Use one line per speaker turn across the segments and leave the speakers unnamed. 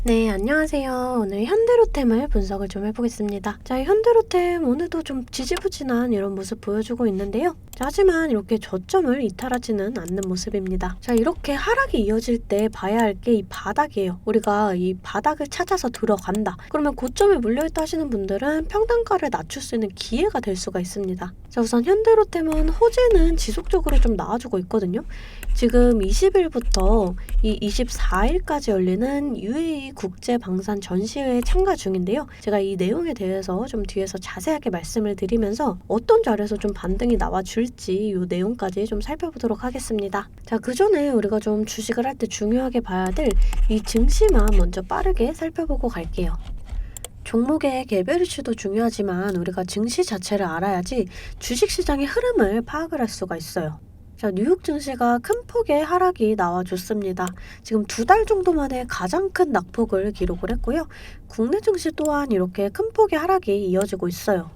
네, 안녕하세요. 오늘 현대로템을 분석을 좀 해보겠습니다. 자, 현대로템 오늘도 좀 지지부진한 이런 모습 보여주고 있는데요. 자, 하지만 이렇게 저점을 이탈하지는 않는 모습입니다. 자, 이렇게 하락이 이어질 때 봐야 할 게 이 바닥이에요. 우리가 이 바닥을 찾아서 들어간다. 그러면 고점에 물려있다 하시는 분들은 평단가를 낮출 수 있는 기회가 될 수가 있습니다. 자, 우선 현대로템은 호재는 지속적으로 좀 나와주고 있거든요. 지금 20일부터 이 24일까지 열리는 UAE 국제방산 전시회에 참가 중인데요. 제가 이 내용에 대해서 좀 뒤에서 자세하게 말씀을 드리면서 어떤 자리에서 좀 반등이 나와줄지 이 내용까지 좀 살펴보도록 하겠습니다. 자, 그 전에 우리가 좀 주식을 할 때 중요하게 봐야 될 이 증시만 먼저 빠르게 살펴보고 갈게요. 종목의 개별 이슈도 중요하지만 우리가 증시 자체를 알아야지 주식시장의 흐름을 파악을 할 수가 있어요. 자, 뉴욕 증시가 큰 폭의 하락이 나와줬습니다. 지금 2달 정도 만에 가장 큰 낙폭을 기록을 했고요. 국내 증시 또한 이렇게 큰 폭의 하락이 이어지고 있어요.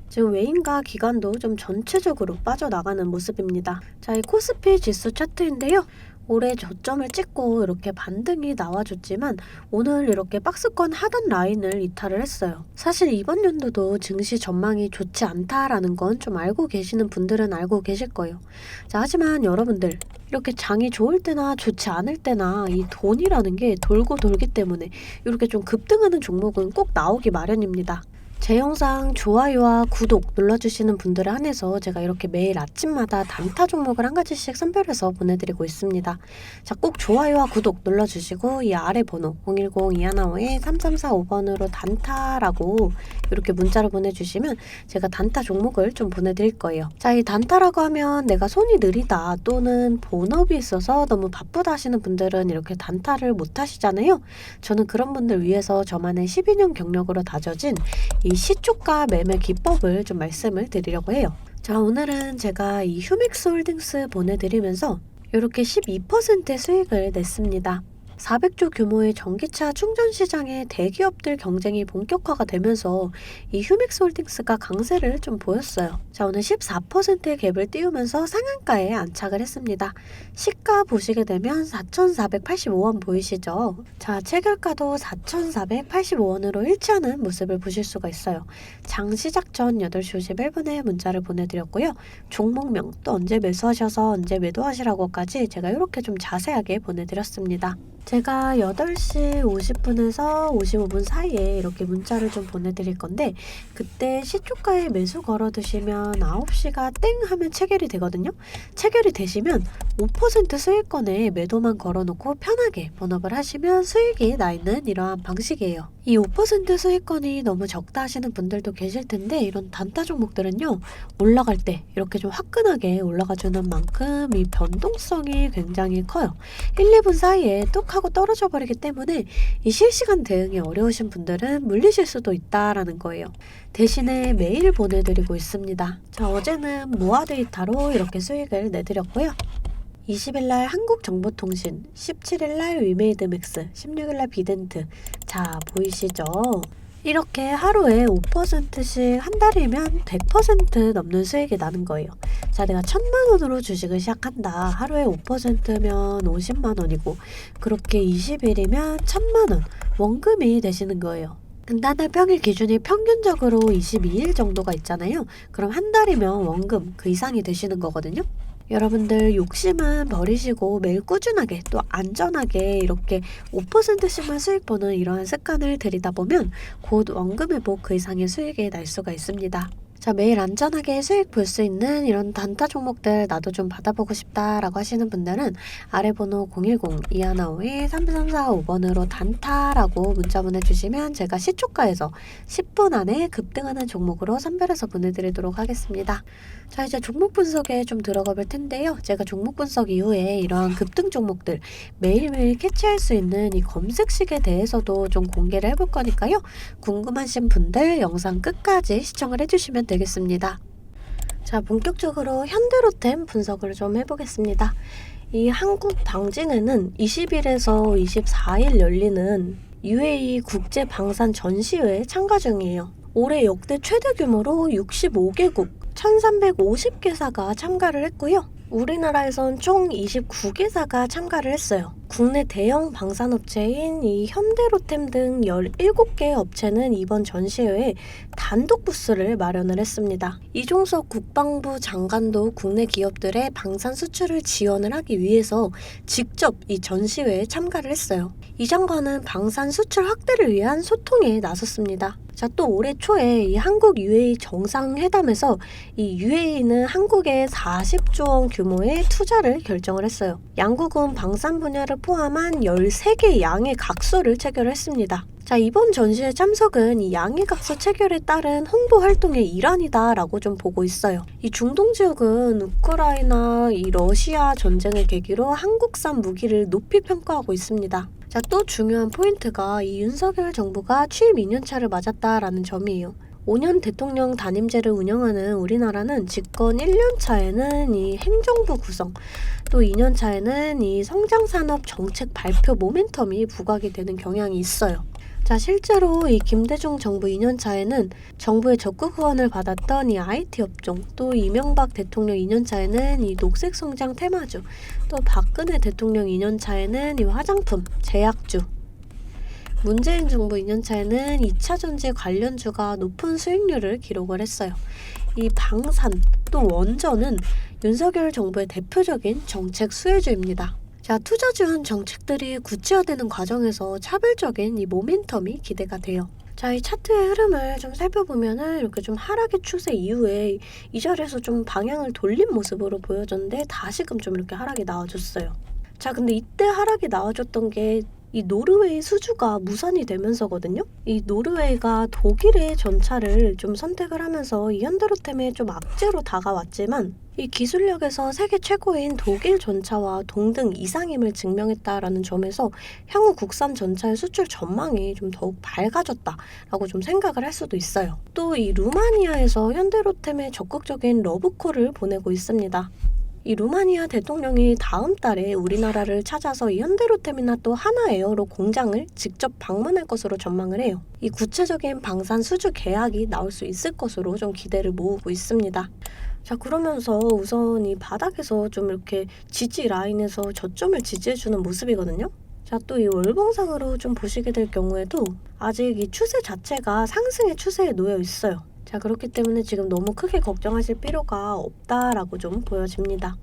지금 외인과 기관도 좀 전체적으로 빠져나가는 모습입니다. 자, 이 코스피 지수 차트인데요. 올해 저점을 찍고 이렇게 반등이 나와줬지만 오늘 이렇게 박스권 하단 라인을 이탈을 했어요. 사실 이번 연도도 증시 전망이 좋지 않다라는 건 좀 알고 계시는 분들은 알고 계실 거예요. 자, 하지만 여러분들 이렇게 장이 좋을 때나 좋지 않을 때나 이 돈이라는 게 돌고 돌기 때문에 이렇게 좀 급등하는 종목은 꼭 나오기 마련입니다. 제 영상 좋아요와 구독 눌러주시는 분들에 한해서 제가 이렇게 매일 아침마다 단타 종목을 한 가지씩 선별해서 보내드리고 있습니다. 자, 꼭 좋아요와 구독 눌러주시고 이 아래 번호 010-215-3345번으로 단타라고 이렇게 문자를 보내주시면 제가 단타 종목을 좀 보내드릴 거예요. 자, 이 단타라고 하면 내가 손이 느리다 또는 본업이 있어서 너무 바쁘다 하시는 분들은 이렇게 단타를 못 하시잖아요. 저는 그런 분들 위해서 저만의 12년 경력으로 다져진 이 시초가 매매 기법을 좀 말씀을 드리려고 해요. 자, 오늘은 제가 이 휴맥스홀딩스 보내드리면서 이렇게 12%의 수익을 냈습니다. 400조 규모의 전기차 충전 시장에 대기업들 경쟁이 본격화가 되면서 이 휴맥스홀딩스가 강세를 좀 보였어요. 자, 오늘 14%의 갭을 띄우면서 상한가에 안착을 했습니다. 시가 보시게 되면 4,485원 보이시죠? 자, 체결가도 4,485원으로 일치하는 모습을 보실 수가 있어요. 장 시작 전 8시 51분에 문자를 보내드렸고요. 종목명 또 언제 매수하셔서 언제 매도하시라고까지 제가 이렇게 좀 자세하게 보내드렸습니다. 제가 8시 50분에서 55분 사이에 이렇게 문자를 좀 보내드릴 건데 그때 시초가에 매수 걸어두시면 9시가 땡 하면 체결이 되거든요. 체결이 되시면 5% 수익권에 매도만 걸어놓고 편하게 본업을 하시면 수익이 나 있는 이러한 방식이에요. 이 5% 수익권이 너무 적다 하시는 분들도 계실 텐데 이런 단타 종목들은요, 올라갈 때 이렇게 좀 화끈하게 올라가주는 만큼 이 변동성이 굉장히 커요. 1, 2분 사이에 뚝 하고 떨어져 버리기 때문에 이 실시간 대응이 어려우신 분들은 물리실 수도 있다라는 거예요. 대신에 메일 보내드리고 있습니다. 자, 어제는 모아 데이터로 이렇게 수익을 내드렸고요. 20일날 한국정보통신, 17일날 위메이드맥스, 16일날 비덴트. 자, 보이시죠? 이렇게 하루에 5%씩 한 달이면 100% 넘는 수익이 나는 거예요. 자, 내가 1,000만원으로 주식을 시작한다. 하루에 5%면 50만원이고 그렇게 20일이면 1,000만원 원금이 되시는 거예요. 근데 한 달 평일 기준이 평균적으로 22일 정도가 있잖아요. 그럼 한 달이면 원금 그 이상이 되시는 거거든요. 여러분들 욕심은 버리시고 매일 꾸준하게 또 안전하게 이렇게 5%씩만 수익 보는 이러한 습관을 들이다 보면 곧 원금 회복 그 이상의 수익이 날 수가 있습니다. 자, 매일 안전하게 수익 볼 수 있는 이런 단타 종목들 나도 좀 받아보고 싶다라고 하시는 분들은 아래 번호 010-215-3345번으로 단타라고 문자 보내주시면 제가 시초가에서 10분 안에 급등하는 종목으로 선별해서 보내드리도록 하겠습니다. 자, 이제 종목 분석에 좀 들어가 볼 텐데요. 제가 종목 분석 이후에 이러한 급등 종목들 매일매일 캐치할 수 있는 이 검색식에 대해서도 좀 공개를 해볼 거니까요. 궁금하신 분들 영상 끝까지 시청을 해주시면 되겠습니다. 자, 본격적으로 현대로템 분석을 좀 해보겠습니다. 이 한국 방진에는 20일에서 24일 열리는 UAE 국제방산 전시회에 참가 중이에요. 올해 역대 최대 규모로 65개국 1,350개사가 참가를 했고요. 우리나라에선 총 29개사가 참가를 했어요. 국내 대형 방산업체인 이 현대로템 등 17개 업체는 이번 전시회에 단독 부스를 마련을 했습니다. 이종석 국방부 장관도 국내 기업들의 방산 수출을 지원을 하기 위해서 직접 이 전시회에 참가를 했어요. 이 장관은 방산 수출 확대를 위한 소통에 나섰습니다. 자, 또 올해 초에 이 한국 UAE 정상회담에서 이 UAE는 한국에 40조 원 규모의 투자를 결정을 했어요. 양국은 방산 분야를 포함한 13개 양해 각서를 체결했습니다. 자, 이번 전시회 참석은 이 양해각서 체결에 따른 홍보 활동의 일환이다라고 좀 보고 있어요. 이 중동 지역은 우크라이나, 이 러시아 전쟁을 계기로 한국산 무기를 높이 평가하고 있습니다. 자, 또 중요한 포인트가 이 윤석열 정부가 취임 2년차를 맞았다라는 점이에요. 5년 대통령 단임제를 운영하는 우리나라는 집권 1년차에는 이 행정부 구성, 또 2년차에는 이 성장산업 정책 발표 모멘텀이 부각이 되는 경향이 있어요. 자, 실제로 이 김대중 정부 2년차에는 정부의 적극 후원을 받았던 이 IT 업종, 또 이명박 대통령 2년차에는 이 녹색 성장 테마주, 또 박근혜 대통령 2년차에는 이 화장품, 제약주, 문재인 정부 2년차에는 2차 전지 관련주가 높은 수익률을 기록을 했어요. 이 방산, 또 원전은 윤석열 정부의 대표적인 정책 수혜주입니다. 자, 투자 지원 정책들이 구체화되는 과정에서 차별적인 이 모멘텀이 기대가 돼요. 자, 이 차트의 흐름을 좀 살펴보면은 이렇게 좀 하락의 추세 이후에 이 자리에서 좀 방향을 돌린 모습으로 보여졌는데 다시금 좀 이렇게 하락이 나와줬어요. 자, 근데 이때 하락이 나와줬던 게 이 노르웨이 수주가 무산이 되면서거든요. 이 노르웨이가 독일의 전차를 좀 선택을 하면서 이 현대로템에 좀 악재로 다가왔지만 이 기술력에서 세계 최고인 독일 전차와 동등 이상임을 증명했다라는 점에서 향후 국산 전차의 수출 전망이 좀 더욱 밝아졌다라고 좀 생각을 할 수도 있어요. 또 이 루마니아에서 현대로템에 적극적인 러브콜을 보내고 있습니다. 이 루마니아 대통령이 다음 달에 우리나라를 찾아서 이 현대로템이나 또 하나에어로 공장을 직접 방문할 것으로 전망을 해요. 이 구체적인 방산 수주 계약이 나올 수 있을 것으로 좀 기대를 모으고 있습니다. 자, 그러면서 우선 이 바닥에서 좀 이렇게 지지 라인에서 저점을 지지해주는 모습이거든요. 자, 또 이 월봉상으로 좀 보시게 될 경우에도 아직 이 추세 자체가 상승의 추세에 놓여 있어요. 자, 그렇기 때문에 지금 너무 크게 걱정하실 필요가 없다라고 좀 보여집니다.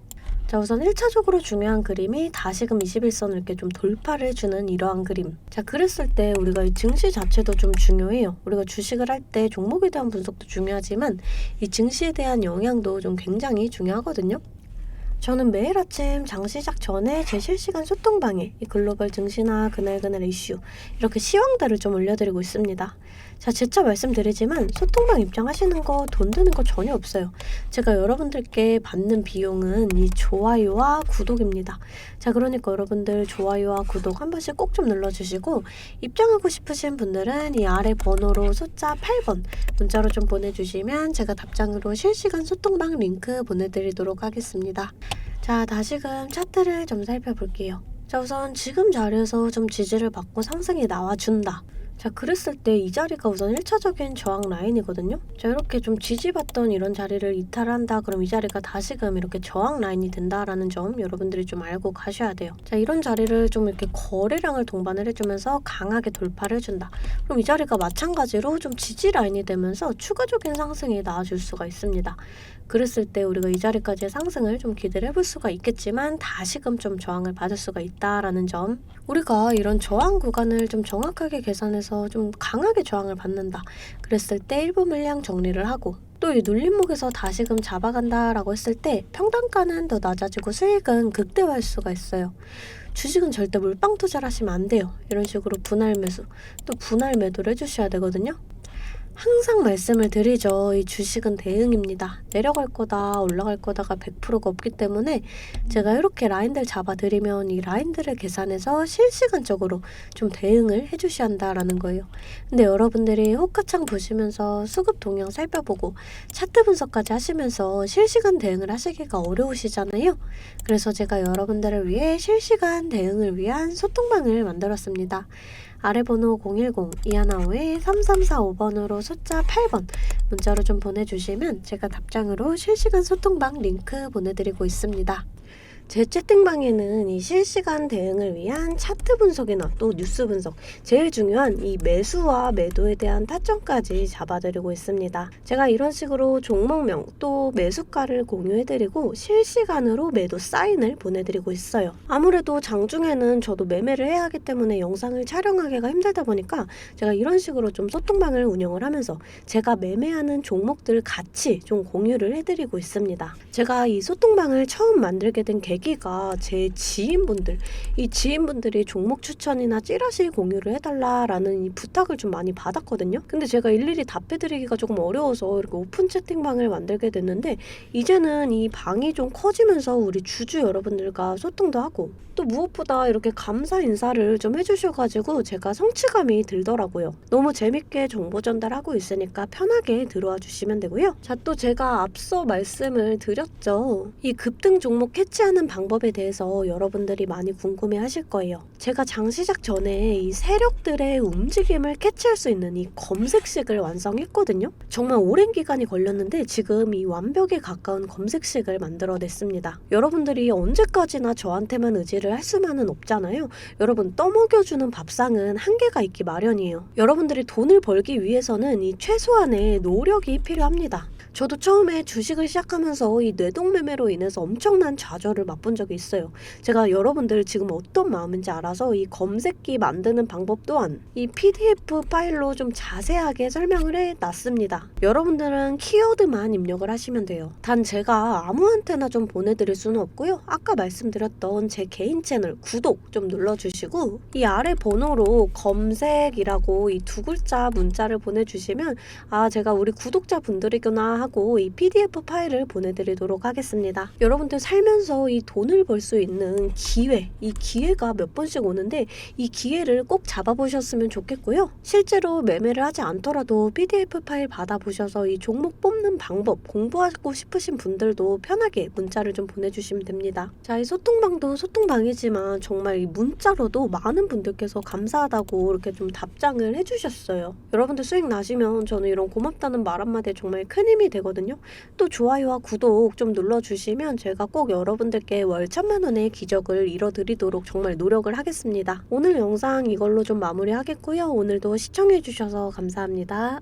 자, 우선 1차적으로 중요한 그림이 다시금 21선을 이렇게 좀 돌파를 해주는 이러한 그림. 자, 그랬을 때 우리가 이 증시 자체도 좀 중요해요. 우리가 주식을 할 때 종목에 대한 분석도 중요하지만 이 증시에 대한 영향도 좀 굉장히 중요하거든요. 저는 매일 아침 장 시작 전에 제 실시간 소통방에 이 글로벌 증시나 그날 이슈 이렇게 시황들을 좀 올려드리고 있습니다. 자, 재차 말씀드리지만 소통방 입장하시는 거 돈 드는 거 전혀 없어요. 제가 여러분들께 받는 비용은 이 좋아요와 구독입니다. 자, 그러니까 여러분들 좋아요와 구독 한 번씩 꼭 좀 눌러주시고 입장하고 싶으신 분들은 이 아래 번호로 숫자 8번 문자로 좀 보내주시면 제가 답장으로 실시간 소통방 링크 보내드리도록 하겠습니다. 자, 다시금 차트를 좀 살펴볼게요. 자, 우선 지금 자리에서 좀 지지를 받고 상승이 나와준다. 자, 그랬을 때 이 자리가 우선 1차적인 저항 라인이거든요. 자, 이렇게 좀 지지받던 이런 자리를 이탈한다. 그럼 이 자리가 다시금 이렇게 저항 라인이 된다라는 점 여러분들이 좀 알고 가셔야 돼요. 자, 이런 자리를 좀 이렇게 거래량을 동반을 해주면서 강하게 돌파를 해준다. 그럼 이 자리가 마찬가지로 좀 지지 라인이 되면서 추가적인 상승이 나와줄 수가 있습니다. 그랬을 때 우리가 이 자리까지의 상승을 좀 기대를 해볼 수가 있겠지만 다시금 좀 저항을 받을 수가 있다라는 점. 우리가 이런 저항 구간을 좀 정확하게 계산해서 좀 강하게 저항을 받는다. 그랬을 때 일부 물량 정리를 하고 또 이 눌림목에서 다시금 잡아간다라고 했을 때 평단가는 더 낮아지고 수익은 극대화할 수가 있어요. 주식은 절대 물방 투자를 하시면 안 돼요. 이런 식으로 분할 매수, 또 분할 매도를 해주셔야 되거든요. 항상 말씀을 드리죠. 이 주식은 대응입니다. 내려갈 거다, 올라갈 거다가 100%가 없기 때문에 제가 이렇게 라인들 잡아드리면 이 라인들을 계산해서 실시간적으로 좀 대응을 해주셔야 한다라는 거예요. 근데 여러분들이 호가창 보시면서 수급 동향 살펴보고 차트 분석까지 하시면서 실시간 대응을 하시기가 어려우시잖아요. 그래서 제가 여러분들을 위해 실시간 대응을 위한 소통방을 만들었습니다. 아래 번호 010-2155-3345번으로 숫자 8번 문자로 좀 보내주시면 제가 답장으로 실시간 소통방 링크 보내드리고 있습니다. 제 채팅방에는 이 실시간 대응을 위한 차트 분석이나 또 뉴스 분석, 제일 중요한 이 매수와 매도에 대한 타점까지 잡아드리고 있습니다. 제가 이런 식으로 종목명 또 매수가를 공유해드리고 실시간으로 매도 사인을 보내드리고 있어요. 아무래도 장중에는 저도 매매를 해야 하기 때문에 영상을 촬영하기가 힘들다 보니까 제가 이런 식으로 좀 소통방을 운영을 하면서 제가 매매하는 종목들 같이 좀 공유를 해드리고 있습니다. 제가 이 소통방을 처음 만들게 된 계기가 제 지인분들, 이 지인분들이 종목 추천이나 찌라시 공유를 해달라라는 이 부탁을 좀 많이 받았거든요. 근데 제가 일일이 답해드리기가 조금 어려워서 이렇게 오픈 채팅방을 만들게 됐는데, 이제는 이 방이 좀 커지면서 우리 주주 여러분들과 소통도 하고 또 무엇보다 이렇게 감사 인사를 좀 해주셔가지고 제가 성취감이 들더라고요. 너무 재밌게 정보 전달하고 있으니까 편하게 들어와 주시면 되고요. 자, 또 제가 앞서 말씀을 드렸죠. 이 급등 종목 캐치하는 방법에 대해서 여러분들이 많이 궁금해 하실 거예요. 제가 장 시작 전에 이 세력들의 움직임을 캐치할 수 있는 이 검색식을 완성했거든요. 정말 오랜 기간이 걸렸는데 지금 이 완벽에 가까운 검색식을 만들어냈습니다. 여러분들이 언제까지나 저한테만 의지를 할 수만은 없잖아요. 여러분, 떠먹여주는 밥상은 한계가 있기 마련이에요. 여러분들이 돈을 벌기 위해서는 이 최소한의 노력이 필요합니다. 저도 처음에 주식을 시작하면서 이 뇌동매매로 인해서 엄청난 좌절을 맛본 적이 있어요. 제가 여러분들 지금 어떤 마음인지 알아서 이 검색기 만드는 방법 또한 이 PDF 파일로 좀 자세하게 설명을 해놨습니다. 여러분들은 키워드만 입력을 하시면 돼요. 단 제가 아무한테나 좀 보내드릴 수는 없고요. 아까 말씀드렸던 제 개인 채널 구독 좀 눌러주시고 이 아래 번호로 검색이라고 이 두 글자 문자를 보내주시면 아, 제가 우리 구독자분들이구나 하고 이 PDF 파일을 보내드리도록 하겠습니다. 여러분들 살면서 이 돈을 벌 수 있는 기회, 이 기회가 몇 번씩 오는데 이 기회를 꼭 잡아보셨으면 좋겠고요. 실제로 매매를 하지 않더라도 PDF 파일 받아보셔서 이 종목 뽑는 방법 공부하고 싶으신 분들도 편하게 문자를 좀 보내주시면 됩니다. 자, 이 소통방도 소통방이지만 정말 이 문자로도 많은 분들께서 감사하다고 이렇게 좀 답장을 해주셨어요. 여러분들 수익 나시면 저는 이런 고맙다는 말 한마디에 정말 큰 힘이 되거든요. 또 좋아요와 구독 좀 눌러주시면 제가 꼭 여러분들께 월 1,000만 원의 기적을 이뤄드리도록 정말 노력을 하겠습니다. 오늘 영상 이걸로 좀 마무리하겠고요. 오늘도 시청해주셔서 감사합니다.